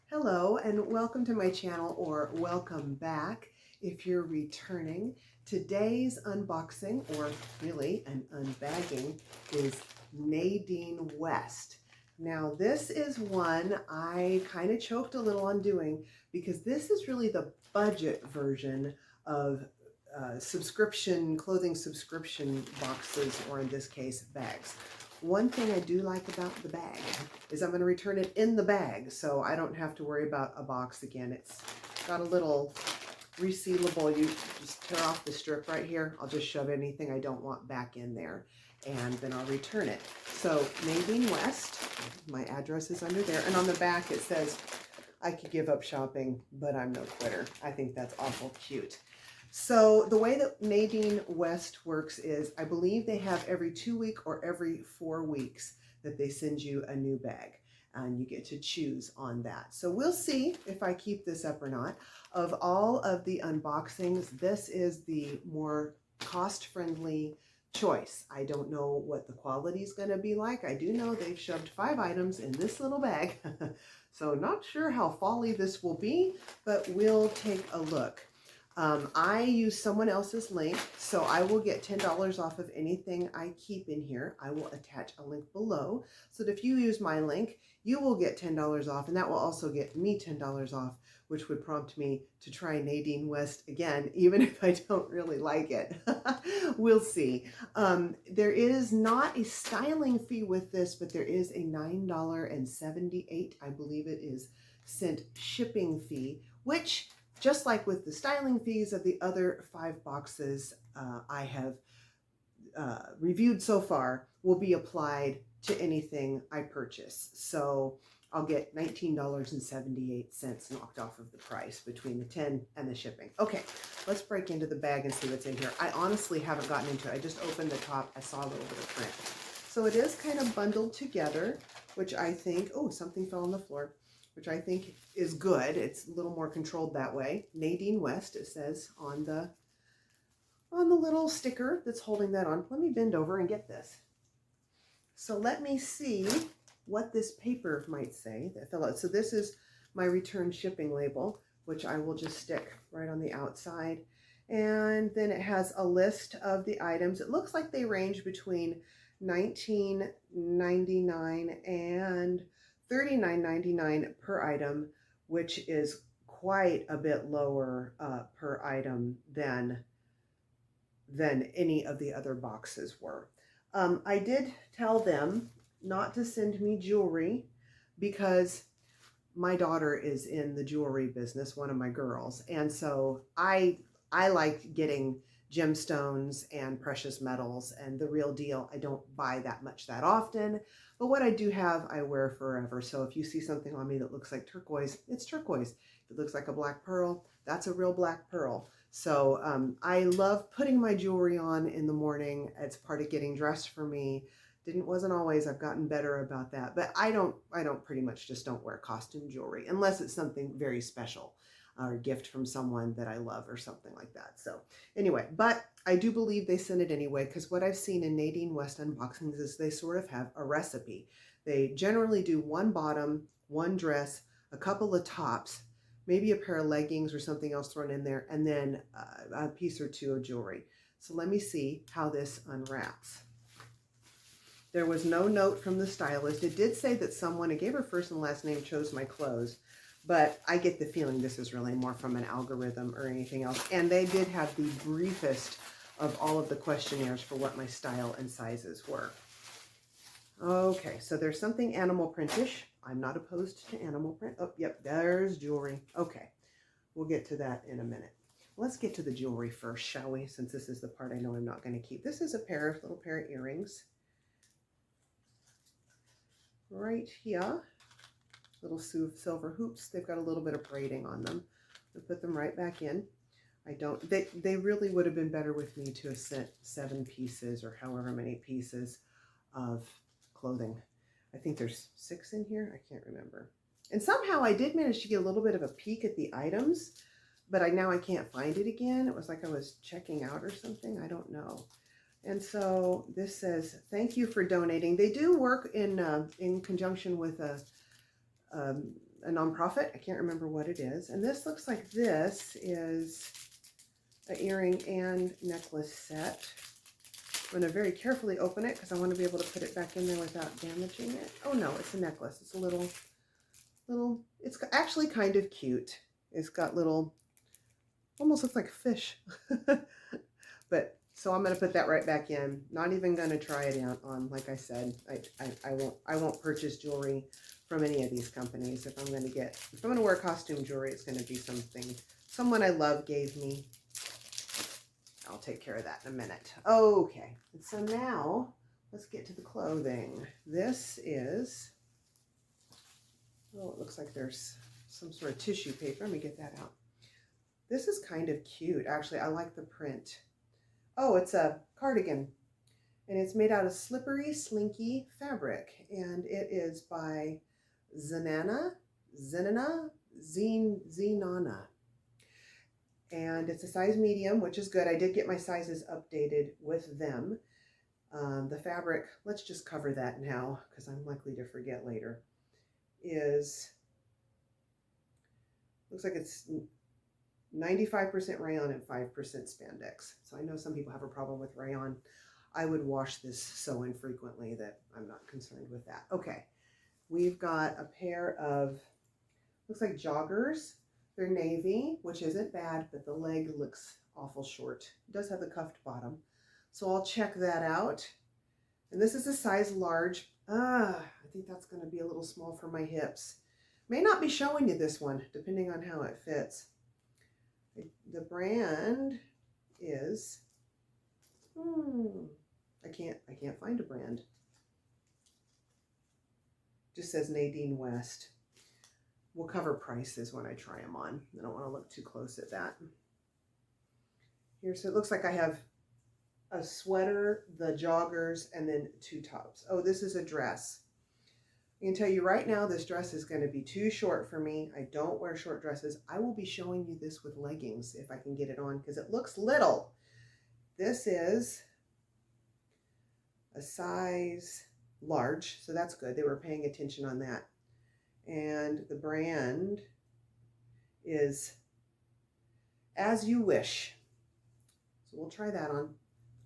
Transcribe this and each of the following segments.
Hello and welcome to my channel, or welcome back if you're returning. Today's unboxing, or really an unbagging, is Nadine West. Now this is one I kind of choked a little on doing because this is really the budget version of clothing subscription boxes, or in this case, bags. One thing I do like about the bag is I'm going to return it in the bag, so I don't have to worry about a box again. It's got a little resealable, you just tear off the strip right here. I'll just shove anything I don't want back in there, and then I'll return it. So Nadine West, my address is under there, and on the back it says, I could give up shopping, but I'm no quitter. I think that's awful cute. So the way that Nadine West works is, I believe they have every 2 week or every 4 weeks that they send you a new bag, and you get to choose on that. So we'll see if I keep this up or not. Of all of the unboxings, this is the more cost-friendly choice. I don't know what the quality is going to be like. I do know they've shoved 5 items in this little bag, so not sure how folly this will be, but we'll take a look. I use someone else's link, so I will get $10 off of anything I keep in here. I will attach a link below so that if you use my link, you will get $10 off, and that will also get me $10 off, which would prompt me to try Nadine West again, even if I don't really like it. We'll see. There is not a styling fee with this, but there is a $9.78, I believe it is, cent shipping fee, which, just like with the styling fees of the other 5 boxes I have reviewed so far, will be applied to anything I purchase. So I'll get $19.78 knocked off of the price between the 10 and the shipping. Okay, let's break into the bag and see what's in here. I honestly haven't gotten into it. I just opened the top. I saw a little bit of print. So it is kind of bundled together, which I think, oh, something fell on the floor, which I think is good. It's a little more controlled that way. Nadine West, it says on the little sticker that's holding that on. Let me bend over and get this. So let me see what this paper might say that fell out. So this is my return shipping label, which I will just stick right on the outside. And then it has a list of the items. It looks like they range between $19.99 and $39.99 per item, which is quite a bit lower per item than any of the other boxes were. I did tell them not to send me jewelry because my daughter is in the jewelry business, one of my girls, and so I like getting gemstones and precious metals and the real deal. I don't buy that much that often, but what I do have, I wear forever. So if you see something on me that looks like turquoise, it's turquoise. If it looks like a black pearl, that's a real black pearl. So I love putting my jewelry on in the morning. It's part of getting dressed for me. Wasn't always. I've gotten better about that, but I don't pretty much just don't wear costume jewelry unless it's something very special, or a gift from someone that I love or something like that. So anyway, but I do believe they send it anyway, because what I've seen in Nadine West unboxings is they sort of have a recipe. They generally do one bottom, one dress, a couple of tops, maybe a pair of leggings or something else thrown in there, and then a piece or two of jewelry. So let me see how this unwraps. There was no note from the stylist. It did say that someone, it gave her first and last name, chose my clothes, but I get the feeling this is really more from an algorithm or anything else. And they did have the briefest of all of the questionnaires for what my style and sizes were. Okay, so there's something animal printish. I'm not opposed to animal print. Oh, yep, there's jewelry. Okay, we'll get to that in a minute. Let's get to the jewelry first, shall we? Since this is the part I know I'm not going to keep. This is a little pair of earrings. Right here. Little silver hoops. They've got a little bit of braiding on them. I'll put them right back in. They really would have been better with me to have sent 7 pieces or however many pieces of clothing. I think there's 6 in here. I can't remember. And somehow I did manage to get a little bit of a peek at the items, but now I can't find it again. It was like I was checking out or something. I don't know. And so this says, thank you for donating. They do work in conjunction with a a nonprofit. I can't remember what it is. And this looks like this is an earring and necklace set. I'm going to very carefully open it because I want to be able to put it back in there without damaging it. Oh no, it's a necklace. It's a little, it's actually kind of cute. It's got little, almost looks like fish. But so I'm going to put that right back in. Not even going to try it out on. Like I said, I won't purchase jewelry from any of these companies. If I'm going to wear costume jewelry, it's going to be something someone I love gave me. I'll take care of that in a minute. Okay, and so now let's get to the clothing. This is, oh, it looks like there's some sort of tissue paper. Let me get that out. This is kind of cute. Actually, I like the print. Oh, it's a cardigan, and it's made out of slippery, slinky fabric, and it is by Zenana, and it's a size medium, which is good. I did get my sizes updated with them. The fabric, let's just cover that now because I'm likely to forget later, looks like it's 95% rayon and 5% spandex. So I know some people have a problem with rayon. I would wash this so infrequently that I'm not concerned with that. Okay, we've got a pair of, looks like joggers. They're navy, which isn't bad, but the leg looks awful short. It does have the cuffed bottom. So I'll check that out. And this is a size large. I think that's going to be a little small for my hips. May not be showing you this one, depending on how it fits. The brand is, I can't find a brand. Just says Nadine West. We'll cover prices when I try them on. I don't want to look too close at that. Here, so it looks like I have a sweater, the joggers, and then two tops. Oh, this is a dress. I can tell you right now, this dress is going to be too short for me. I don't wear short dresses. I will be showing you this with leggings if I can get it on because it looks little. This is a size large, so that's good. They were paying attention on that. And the brand is As You Wish. So we'll try that on.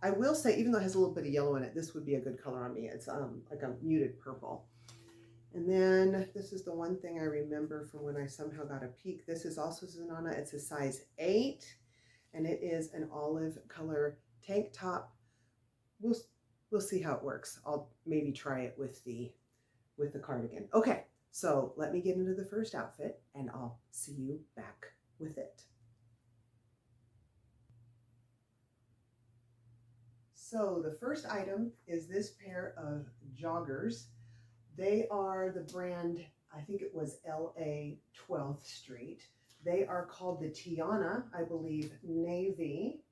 I will say, even though it has a little bit of yellow in it, this would be a good color on me. It's like a muted purple. And then this is the one thing I remember from when I somehow got a peek. This is also Zenana. It's a size 8, and it is an olive color tank top. We'll see how it works. I'll maybe try it with the cardigan. Okay. So let me get into the first outfit and I'll see you back with it. So the first item is this pair of joggers. They are the brand, I think it was LA 12th Street. They are called the Tiana, I believe, navy,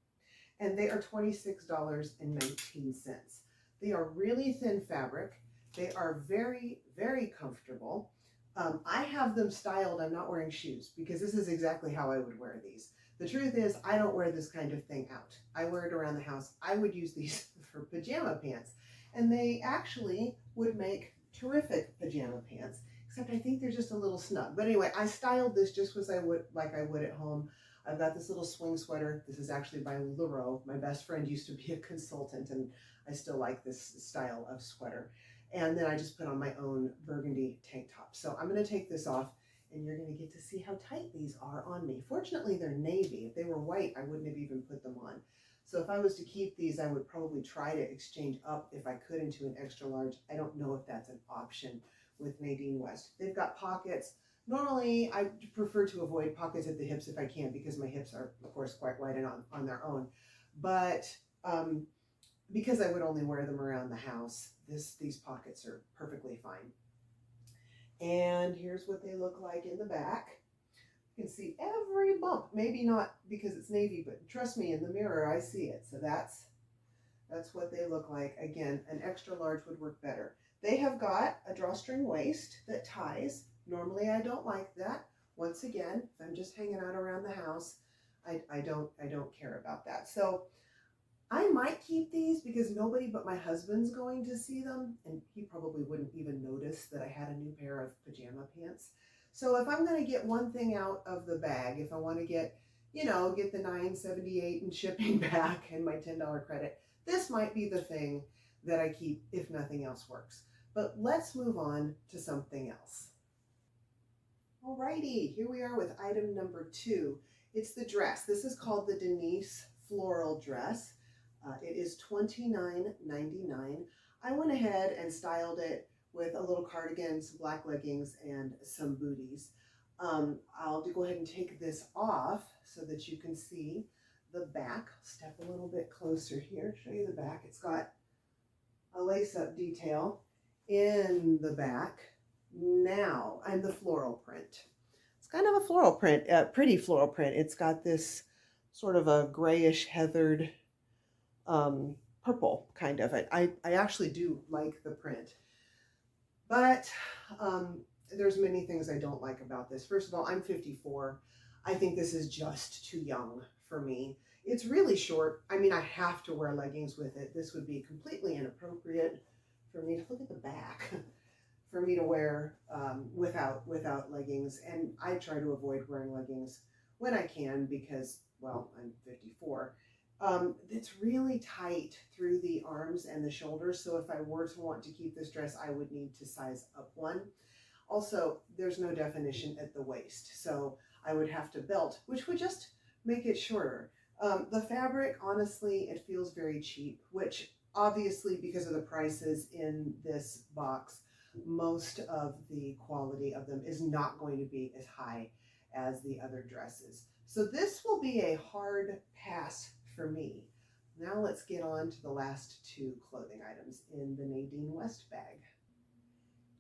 and they are $26.19. They are really thin fabric. They are very, very comfortable. I have them styled. I'm not wearing shoes because this is exactly how I would wear these. The truth is, I don't wear this kind of thing out. I wear it around the house. I would use these for pajama pants, and they actually would make terrific pajama pants, except I think they're just a little snug. But anyway, I styled this just as I would at home. I've got this little swing sweater. This is actually by Leroy. My best friend used to be a consultant, and I still like this style of sweater. And then I just put on my own burgundy tank top. So I'm going to take this off, and you're going to get to see how tight these are on me. Fortunately, they're navy. If they were white, I wouldn't have even put them on. So if I was to keep these, I would probably try to exchange up if I could into an extra large. I don't know if that's an option with Nadine West. They've got pockets. Normally, I prefer to avoid pockets at the hips if I can because my hips are, of course, quite wide and on their own. But because I would only wear them around the house, these pockets are perfectly fine. And here's what they look like in the back. You can see every bump. Maybe not because it's navy, but trust me, in the mirror, I see it. So that's what they look like. Again, an extra large would work better. They have got a drawstring waist that ties. Normally, I don't like that. Once again, if I'm just hanging out around the house, I don't care about that. So I might keep these because nobody but my husband's going to see them, and he probably wouldn't even notice that I had a new pair of pajama pants. So if I'm going to get one thing out of the bag, if I want to get, you know, get the $9.78 and shipping back and my $10 credit, this might be the thing that I keep if nothing else works. But let's move on to something else. Alrighty, here we are with item number 2. It's the dress. This is called the Denise floral dress. It is $29.99. I went ahead and styled it with a little cardigan, some black leggings, and some booties. I'll go ahead and take this off so that you can see the back. Step a little bit closer here, show you the back. It's got a lace-up detail in the back now, and the floral print. It's kind of a floral print, pretty floral print. It's got this sort of a grayish heathered purple kind of. I actually do like the print, but there's many things I don't like about this. First of all, I'm 54. I think this is just too young for me. It's really short. I mean, I have to wear leggings with it. This would be completely inappropriate for me to look at the back. For me to wear without leggings, and I try to avoid wearing leggings when I can because, well, I'm 54. It's really tight through the arms and the shoulders, so if I were to want to keep this dress, I would need to size up one. Also, there's no definition at the waist, so I would have to belt, which would just make it shorter. The fabric, honestly, it feels very cheap, which obviously because of the prices in this box, most of the quality of them is not going to be as high as the other dresses. So this will be a hard pass for me. Now let's get on to the last 2 clothing items in the Nadine West bag.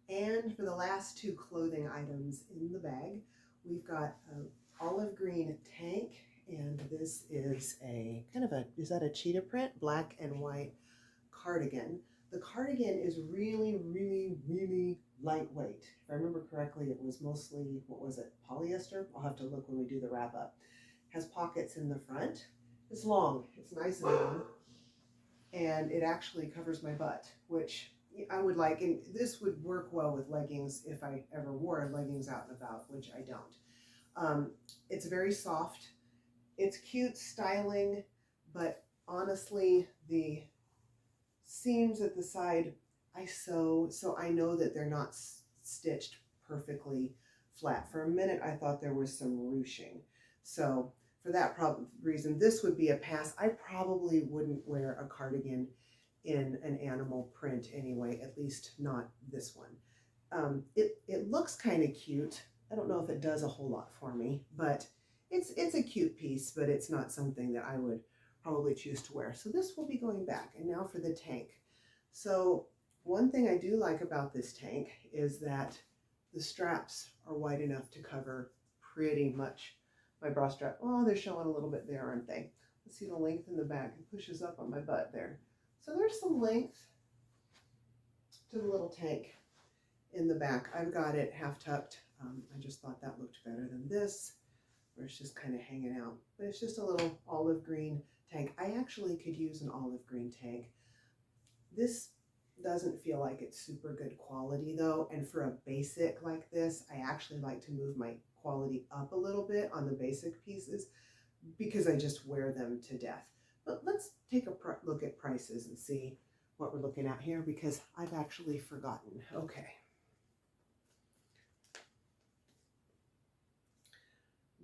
And for the last 2 clothing items in the bag, we've got an olive green tank, and this is a kind of is that a cheetah print? Black and white cardigan. The cardigan is really, really, really lightweight. If I remember correctly, it was mostly, what was it, polyester? I'll have to look when we do the wrap up. Has pockets in the front. It's long, it's nice and long, and it actually covers my butt, which I would like, and this would work well with leggings if I ever wore leggings out and about, which I don't. It's very soft. It's cute styling, but honestly, the seams at the side I sew, so I know that they're not stitched perfectly flat. For a minute I thought there was some ruching, so for that reason this would be a pass. I probably wouldn't wear a cardigan in an animal print anyway, at least not this one. It looks kind of cute. I don't know if it does a whole lot for me, but it's a cute piece, but it's not something that I would probably choose to wear. So this will be going back. And now for the tank. So one thing I do like about this tank is that the straps are wide enough to cover pretty much my bra strap. Oh, they're showing a little bit there, aren't they? Let's see the length in the back. It pushes up on my butt there. So there's some length to the little tank in the back. I've got it half tucked. I just thought that looked better than this, where it's just kind of hanging out. But it's just a little olive green tank. I actually could use an olive green tank. This doesn't feel like it's super good quality though, and for a basic like this, I actually like to move my quality up a little bit on the basic pieces because I just wear them to death. But let's take a look at prices and see what we're looking at here, because I've actually forgotten. Okay.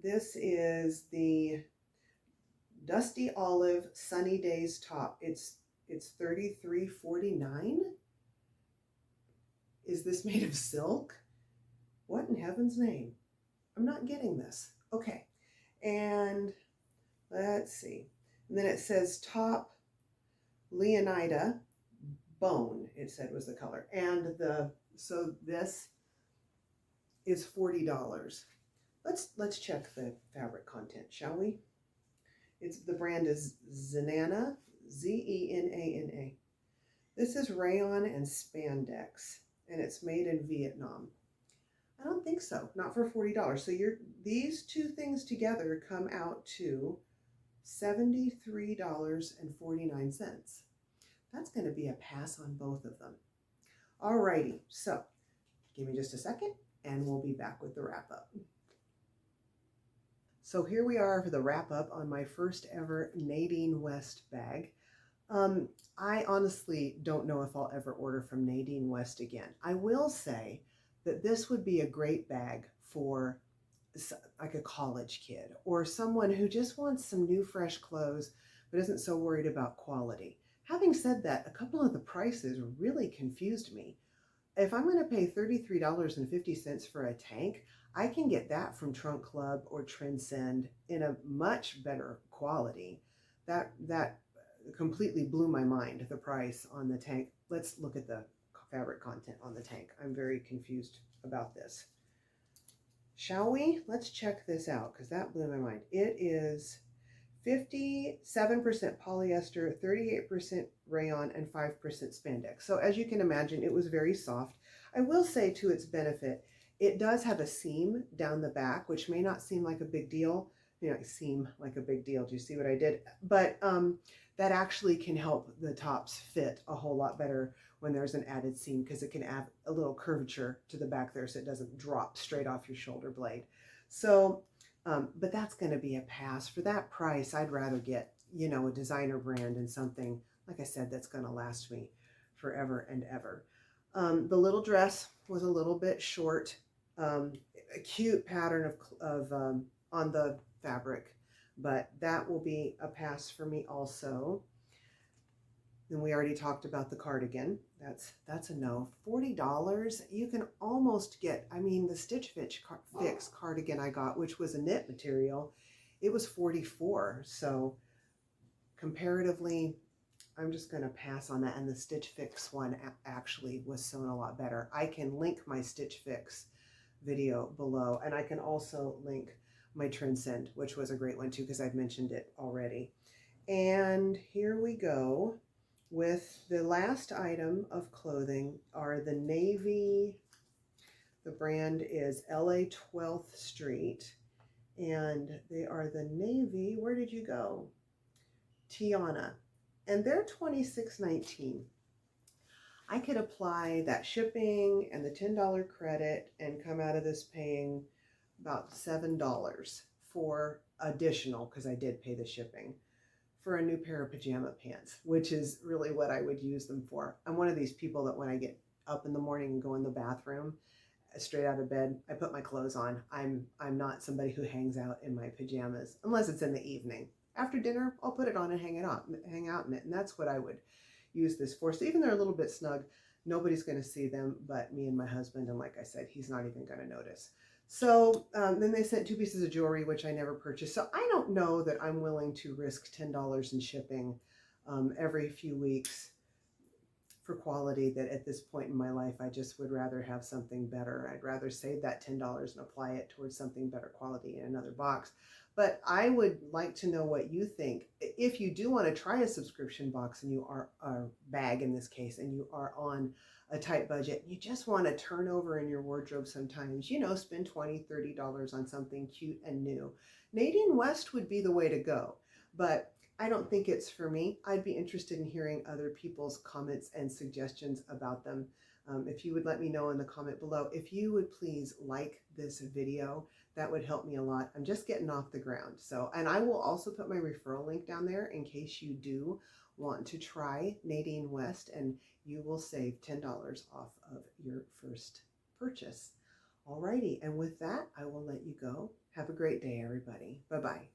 This is the Dusty Olive Sunny Days top. It's $33.49. Is this made of silk? What in heaven's name? I'm not getting this. Okay. And let's see. And then it says top Leonida bone, it said was the color. And so this is $40. Let's check the fabric content, shall we? The brand is Zenana, Zenana. This is rayon and spandex, and it's made in Vietnam. I don't think so, not for $40. So these 2 things together come out to $73.49. That's going to be a pass on both of them. Alrighty, so give me just a second and we'll be back with the wrap up. So here we are for the wrap up on my first ever Nadine West bag. I honestly don't know if I'll ever order from Nadine West again. I will say that this would be a great bag for like a college kid or someone who just wants some new fresh clothes but isn't so worried about quality. Having said that, a couple of the prices really confused me. If I'm going to pay $33.50 for a tank, I can get that from Trunk Club or Trendsend in a much better quality. That completely blew my mind, the price on the tank. Let's look at the fabric content on the tank. I'm very confused about this. Shall we? Let's check this out because that blew my mind. It is 57% polyester, 38% rayon, and 5% spandex. So as you can imagine, it was very soft. I will say to its benefit, it does have a seam down the back, which may not seem like a big deal. You know, seem like a big deal. Do you see what I did? But that actually can help the tops fit a whole lot better when there's an added seam because it can add a little curvature to the back there so it doesn't drop straight off your shoulder blade. So, but that's going to be a pass. For that price, I'd rather get, you know, a designer brand and something, like I said, that's going to last me forever and ever. The little dress was a little bit short. A cute pattern of on the fabric, but that will be a pass for me also. Then we already talked about the cardigan. That's a no. $40, you can almost get, I mean, the StitchFix cardigan I got, which was a knit material, it was $44. So comparatively, I'm just going to pass on that. And the StitchFix one actually was sewn a lot better. I can link my StitchFix video below, and I can also link my Trendsend, which was a great one too because I've mentioned it already. And here we go with the last item of clothing are the navy. The brand is LA 12th Street, and they are the navy. Where did you go? Tiana, and they're $26.19. I could apply that shipping and the $10 credit and come out of this paying about $7 for additional, because I did pay the shipping, for a new pair of pajama pants, which is really what I would use them for. I'm one of these people that when I get up in the morning and go in the bathroom, straight out of bed, I put my clothes on. I'm not somebody who hangs out in my pajamas, unless it's in the evening. After dinner, I'll put it on and hang out in it, and that's what I would use this for. So even they're a little bit snug, nobody's going to see them but me and my husband, and like I said, he's not even going to notice. So then they sent 2 pieces of jewelry, which I never purchased. So I don't know that I'm willing to risk $10 in shipping every few weeks for quality that at this point in my life, I just would rather have something better. I'd rather save that $10 and apply it towards something better quality in another box. But I would like to know what you think. If you do want to try a subscription box and you are a bag in this case, and you are on a tight budget, and you just want to turn over in your wardrobe sometimes, you know, spend $20, $30 on something cute and new. Nadine West would be the way to go, but I don't think it's for me. I'd be interested in hearing other people's comments and suggestions about them. If you would let me know in the comment below. If you would please like this video, that would help me a lot. I'm just getting off the ground. So, and I will also put my referral link down there in case you do want to try Nadine West, and you will save $10 off of your first purchase. Alrighty, and with that, I will let you go. Have a great day, everybody. Bye-bye.